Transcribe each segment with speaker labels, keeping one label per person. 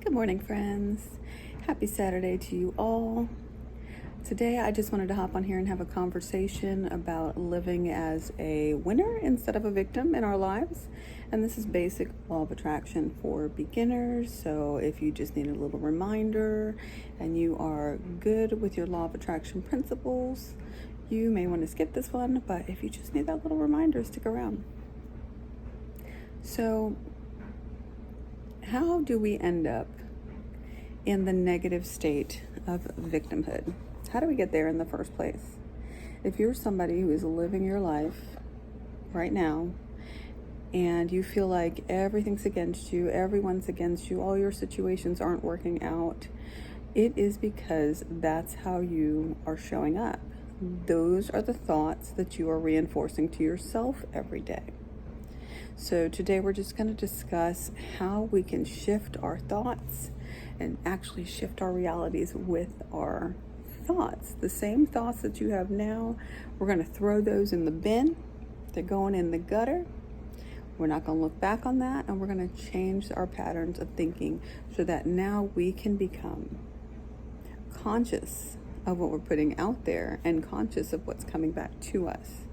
Speaker 1: Good morning, friends. Happy Saturday to you all. Today, I just wanted to hop on here and have a conversation about living as a winner instead of a victim in our lives. And this is basic law of attraction for beginners. So if you just need a little reminder and you are good with your law of attraction principles, you may want to skip this one. But if you just need that little reminder, stick around. So how do we end up in the negative state of victimhood? How do we get there in the first place? If you're somebody who is living your life right now and you feel like everything's against you, everyone's against you, all your situations aren't working out, it is because that's how you are showing up. Those are the thoughts that you are reinforcing to yourself every day. So today we're just going to discuss how we can shift our thoughts and actually shift our realities with our thoughts. The same thoughts that you have now, we're going to throw those in the bin. They're going in the gutter. We're not going to look back on that, and we're going to change our patterns of thinking so that now we can become conscious of what we're putting out there and conscious of what's coming back to us.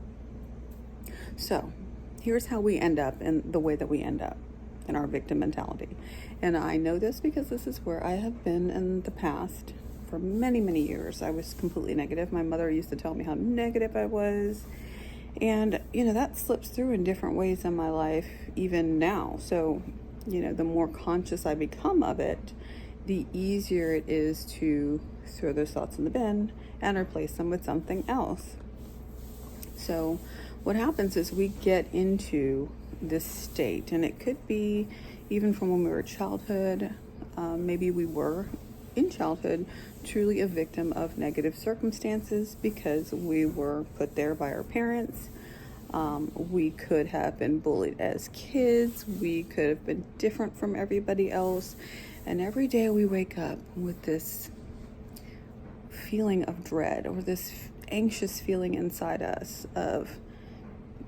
Speaker 1: So here's how we end up in the way that we end up in our victim mentality. And I know this because this is where I have been in the past for many, many years. I was completely negative. My mother used to tell me how negative I was. And, that slips through in different ways in my life, even now. So, the more conscious I become of it, the easier it is to throw those thoughts in the bin and replace them with something else. So what happens is we get into this state, and it could be even from when we were childhood. Maybe we were in childhood truly a victim of negative circumstances because we were put there by our parents. We could have been bullied as kids. We could have been different from everybody else. And every day we wake up with this feeling of dread or this anxious feeling inside us of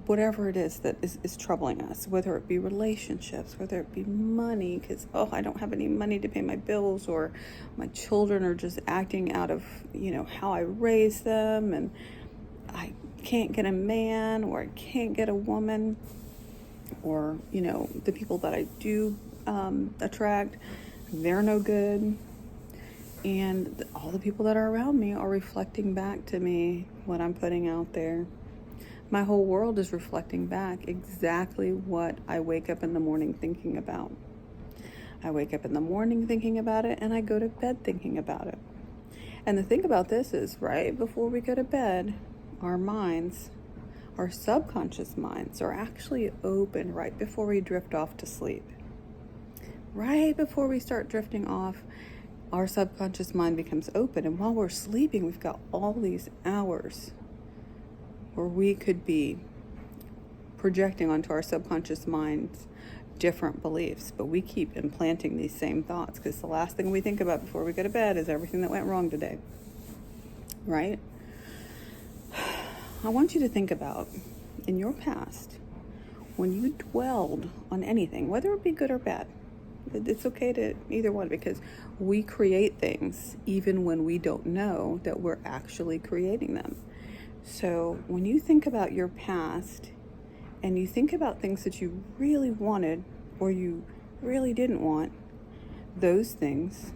Speaker 1: whatever it is that is troubling us, whether it be relationships, whether it be money, because, I don't have any money to pay my bills, or my children are just acting out of, how I raised them, and I can't get a man, or I can't get a woman, or, the people that I do attract, they're no good. And all the people that are around me are reflecting back to me what I'm putting out there. My whole world is reflecting back exactly what I wake up in the morning thinking about. I wake up in the morning thinking about it, and I go to bed thinking about it. And the thing about this is, right before we go to bed, our minds, our subconscious minds, are actually open right before we drift off to sleep. Right before we start drifting off, our subconscious mind becomes open. And while we're sleeping, we've got all these hours where we could be projecting onto our subconscious minds different beliefs, but we keep implanting these same thoughts because the last thing we think about before we go to bed is everything that went wrong today, right? I want you to think about in your past when you dwelled on anything, whether it be good or bad. It's okay to either one, because we create things even when we don't know that we're actually creating them. So when you think about your past and you think about things that you really wanted or you really didn't want, those things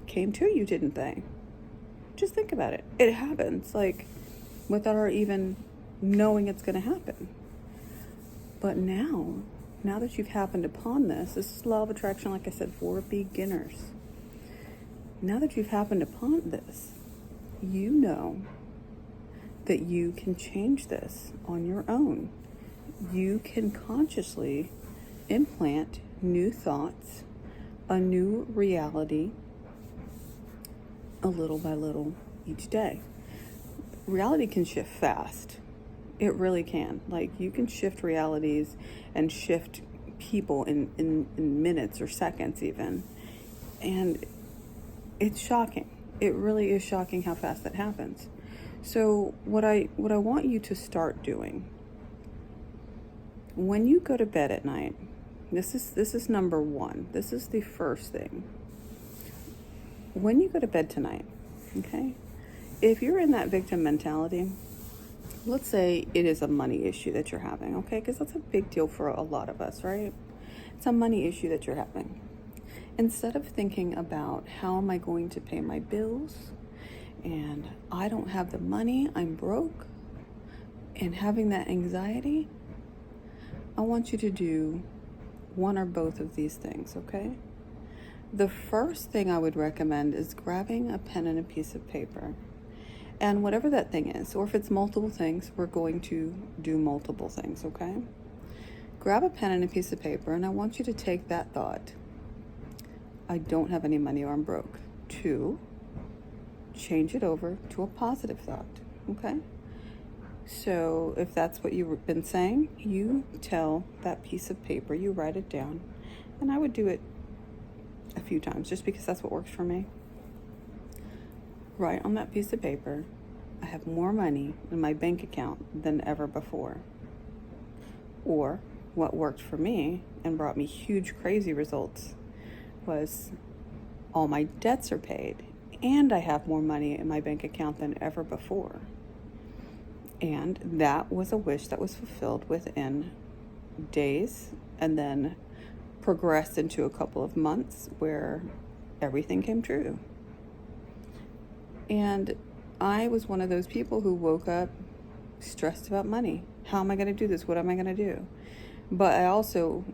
Speaker 1: came to you, didn't they? Just think about it. It happens, like, without our even knowing it's going to happen. But now that you've happened upon this is law of attraction, like I said, for beginners. Now that you've happened upon this, you know that you can change this on your own. You can consciously implant new thoughts, a new reality, a little by little each day. Reality can shift fast. It really can. Like, you can shift realities and shift people in minutes or seconds even. And it's shocking. It really is shocking how fast that happens. So what I want you to start doing when you go to bed at night, This is number one. This is the first thing. When you go to bed tonight, okay? If you're in that victim mentality, let's say it is a money issue that you're having, okay? Because that's a big deal for a lot of us, right? It's a money issue that you're having. Instead of thinking about how am I going to pay my bills and I don't have the money, I'm broke, and having that anxiety, I want you to do one or both of these things, okay? The first thing I would recommend is grabbing a pen and a piece of paper. And whatever that thing is, or if it's multiple things, we're going to do multiple things, okay? Grab a pen and a piece of paper, and I want you to take that thought, I don't have any money or I'm broke, to change it over to a positive thought, okay? So if that's what you've been saying, you tell that piece of paper, you write it down, and I would do it a few times just because that's what works for me. Write on that piece of paper, I have more money in my bank account than ever before. Or what worked for me and brought me huge, crazy results was all my debts are paid and I have more money in my bank account than ever before. And that was a wish that was fulfilled within days and then progressed into a couple of months where everything came true. And I was one of those people who woke up stressed about money. How am I going to do this? What am I going to do? But I also,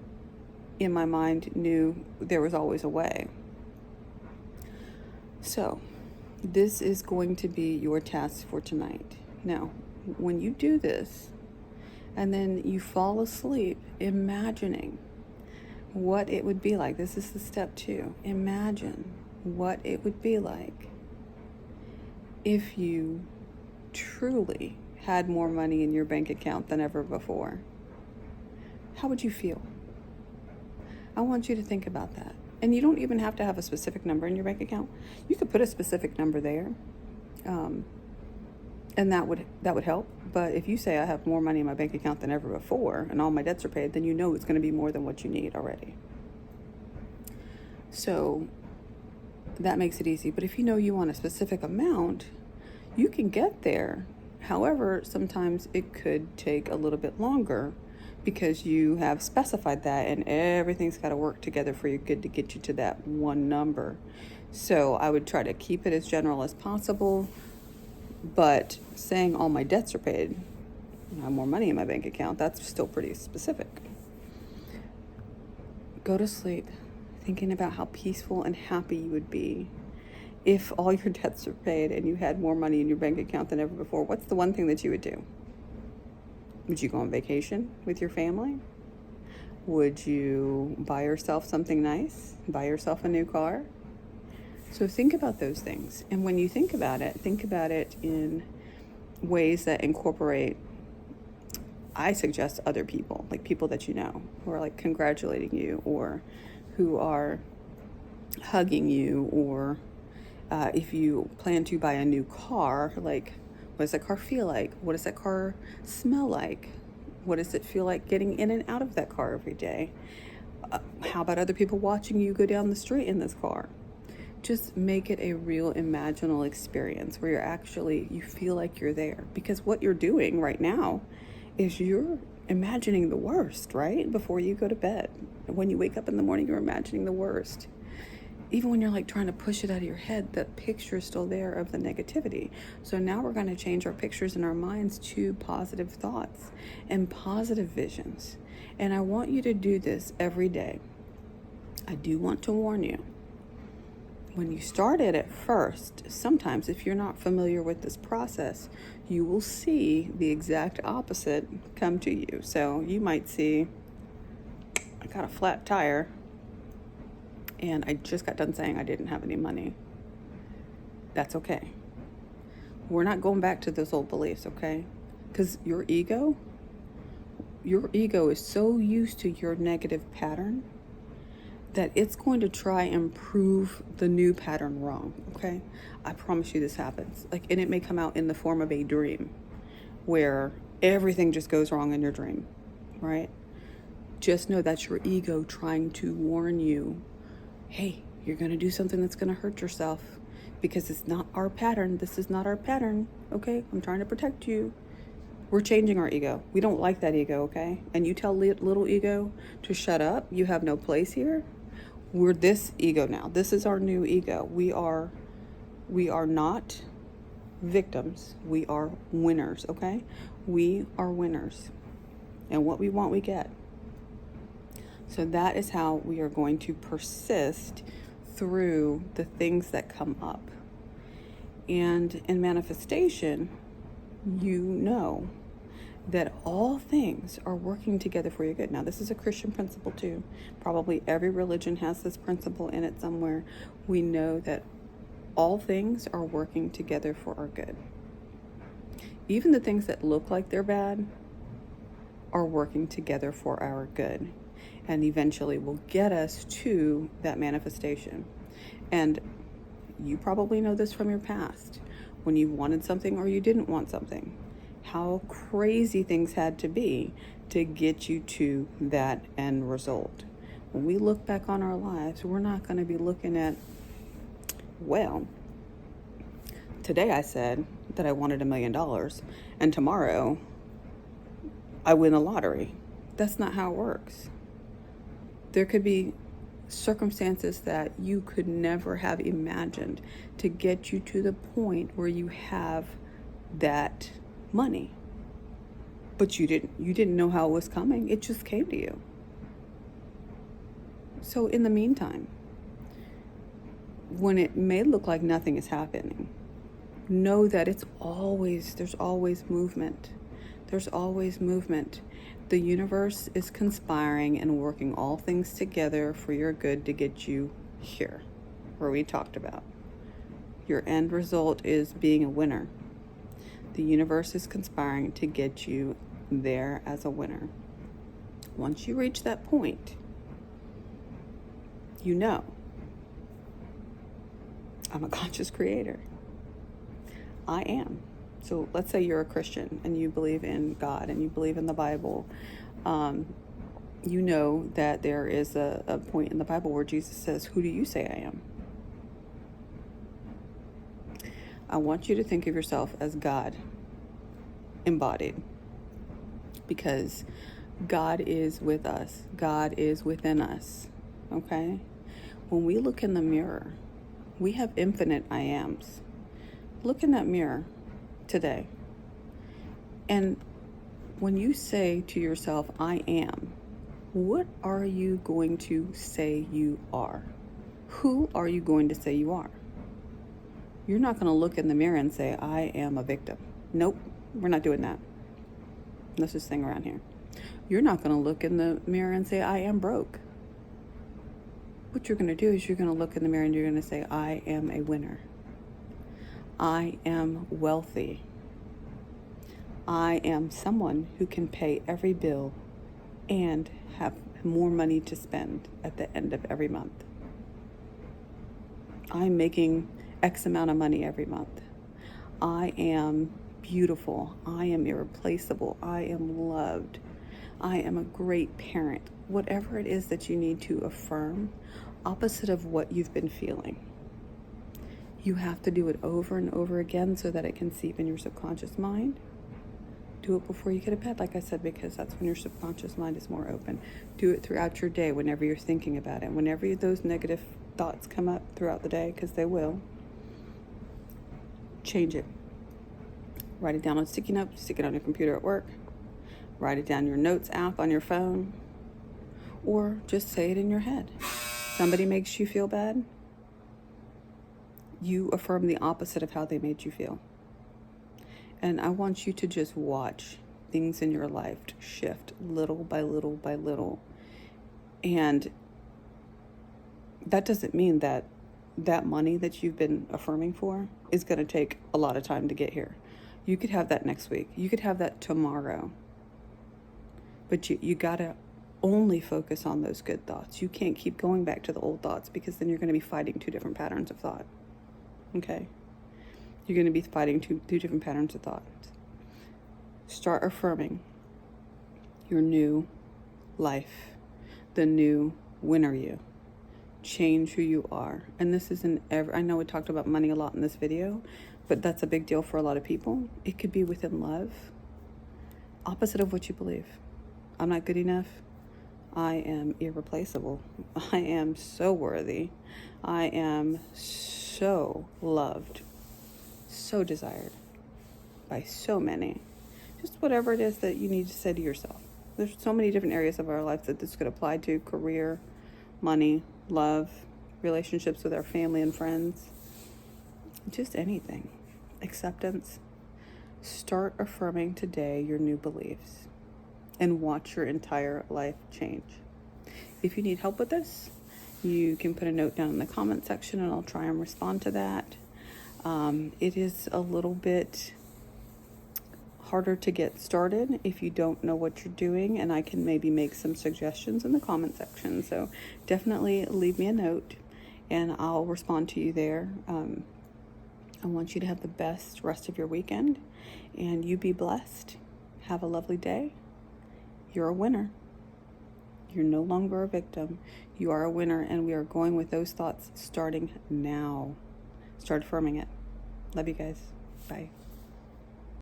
Speaker 1: in my mind, knew there was always a way. So, this is going to be your task for tonight. Now, when you do this, and then you fall asleep imagining what it would be like. This is the step 2. Imagine what it would be like if you truly had more money in your bank account than ever before. How would you feel? I want you to think about that. And you don't even have to have a specific number in your bank account. You could put a specific number there, and that would help. But if you say I have more money in my bank account than ever before and all my debts are paid, then you know it's going to be more than what you need already. So that makes it easy. But if you know you want a specific amount, you can get there. However, sometimes it could take a little bit longer because you have specified that and everything's got to work together for you good to get you to that one number. So I would try to keep it as general as possible, but saying all my debts are paid, I have more money in my bank account, that's still pretty specific. Go to sleep thinking about how peaceful and happy you would be if all your debts are paid and you had more money in your bank account than ever before. What's the one thing that you would do? Would you go on vacation with your family? Would you buy yourself something nice? Buy yourself a new car? So think about those things. And when you think about it in ways that incorporate, I suggest other people, like people that you know, who are like congratulating you or who are hugging you, or if you plan to buy a new car, like, what does that car feel like? What does that car smell like? What does it feel like getting in and out of that car every day? How about other people watching you go down the street in this car? Just make it a real imaginal experience where you feel like you're there. Because what you're doing right now is you're imagining the worst, right? Before you go to bed. When you wake up in the morning, you're imagining the worst. Even when you're like trying to push it out of your head, the picture is still there of the negativity. So now we're going to change our pictures in our minds to positive thoughts and positive visions. And I want you to do this every day. I do want to warn you. When you start it at first, sometimes if you're not familiar with this process, you will see the exact opposite come to you. So you might see, I got a flat tire, and I just got done saying I didn't have any money. That's okay. We're not going back to those old beliefs, okay? Because your ego is so used to your negative pattern that it's going to try and prove the new pattern wrong, okay? I promise you this happens. And it may come out in the form of a dream where everything just goes wrong in your dream, right? Just know that's your ego trying to warn you, hey, you're going to do something that's going to hurt yourself because it's not our pattern. This is not our pattern. Okay, I'm trying to protect you. We're changing our ego. We don't like that ego, okay? And you tell little ego to shut up. You have no place here. We're this ego now. This is our new ego. We are not victims. We are winners, okay? We are winners. And what we want, we get. So that is how we are going to persist through the things that come up. And in manifestation, you know that all things are working together for your good. Now, this is a Christian principle too. Probably every religion has this principle in it somewhere. We know that all things are working together for our good. Even the things that look like they're bad are working together for our good, and eventually will get us to that manifestation. And you probably know this from your past, when you wanted something or you didn't want something, how crazy things had to be to get you to that end result. When we look back on our lives, we're not going to be looking at, well, today I said that I wanted $1 million and tomorrow I win the lottery. That's not how it works. There could be circumstances that you could never have imagined to get you to the point where you have that money. But you didn't know how it was coming. It just came to you. So in the meantime, when it may look like nothing is happening, know that there's always movement. There's always movement. The universe is conspiring and working all things together for your good to get you here, where we talked about. Your end result is being a winner. The universe is conspiring to get you there as a winner. Once you reach that point, you know, I'm a conscious creator. I am. So let's say you're a Christian and you believe in God and you believe in the Bible. You know that there is a point in the Bible where Jesus says, who do you say I am? I want you to think of yourself as God embodied, because God is with us. God is within us. Okay? When we look in the mirror, we have infinite I ams. Look in that mirror today. And when you say to yourself, I am, what are you going to say you are? Who are you going to say you are? You're not going to look in the mirror and say, I am a victim. Nope, we're not doing that. Let's just sing around here. You're not going to look in the mirror and say, I am broke. What you're going to do is you're going to look in the mirror and you're going to say, I am a winner. I am wealthy. I am someone who can pay every bill and have more money to spend at the end of every month. I'm making X amount of money every month. I am beautiful. I am irreplaceable. I am loved. I am a great parent. Whatever it is that you need to affirm, opposite of what you've been feeling. You have to do it over and over again so that it can seep in your subconscious mind. Do it before you get to bed, like I said, because that's when your subconscious mind is more open. Do it throughout your day whenever you're thinking about it. Whenever those negative thoughts come up throughout the day, because they will, change it. Write it down on sticky notes, stick it on your computer at work. Write it down in your notes app on your phone. Or just say it in your head. Somebody makes you feel bad, you affirm the opposite of how they made you feel. And I want you to just watch things in your life shift little by little by little. And that doesn't mean that that money that you've been affirming for is going to take a lot of time to get here. You could have that next week. You could have that tomorrow. But you got to only focus on those good thoughts. You can't keep going back to the old thoughts, because then you're going to be fighting two different patterns of thought. Okay? You're going to be fighting two different patterns of thought. Start affirming your new life. the new winner you. Change who you are. And this isn't ever, I know we talked about money a lot in this video, but that's a big deal for a lot of people. It could be within love. Opposite of what you believe. I'm not good enough. I am irreplaceable. I am so worthy. I am so loved, so desired by so many. Just whatever it is that you need to say to yourself. There's so many different areas of our life that this could apply to: career, money, love, relationships with our family and friends, just anything. Acceptance. Start affirming today your new beliefs and watch your entire life change. If you need help with this, you can put a note down in the comment section and I'll try and respond to that. It is a little bit harder to get started if you don't know what you're doing, and I can maybe make some suggestions in the comment section. So definitely leave me a note and I'll respond to you there. I want you to have the best rest of your weekend, and you be blessed. Have a lovely day. You're a winner. You're no longer a victim. You are a winner, and we are going with those thoughts starting now. Start affirming it. Love you guys. Bye.